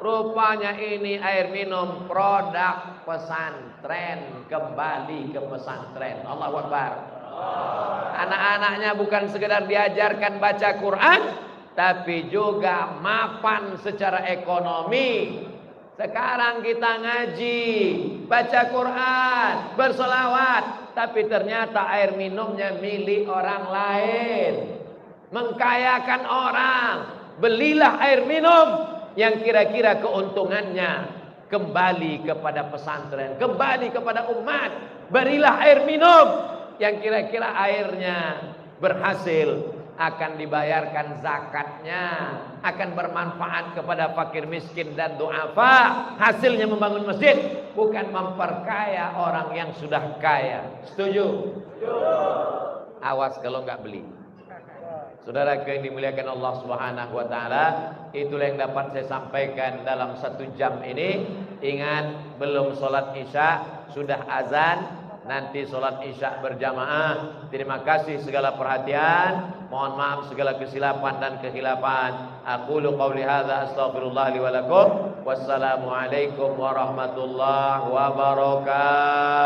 Rupanya ini air minum produk pesantren, kembali ke pesantren. Allahu Akbar. Anak-anaknya bukan sekedar diajarkan baca Quran, tapi juga mapan secara ekonomi. Sekarang kita ngaji, baca Quran, bersolawat, tapi ternyata air minumnya milik orang lain. Mengkayakan orang. Belilah air minum yang kira-kira keuntungannya kembali kepada pesantren, kembali kepada umat. Berilah air minum yang kira-kira airnya berhasil, akan dibayarkan zakatnya, akan bermanfaat kepada fakir miskin dan du'afa. Hasilnya membangun masjid, bukan memperkaya orang yang sudah kaya. Setuju? Awas kalau nggak beli. Saudara yang dimuliakan Allah Subhanahu wa taala, itulah yang dapat saya sampaikan dalam 1 jam ini. Ingat, belum sholat Isya, sudah azan, nanti sholat Isya berjamaah. Terima kasih segala perhatian. Mohon maaf segala kesilapan dan kehilafan. Aqulu qawli hadza astaghfirullah li wa lakum. Wassalamualaikum warahmatullahi wabarakatuh.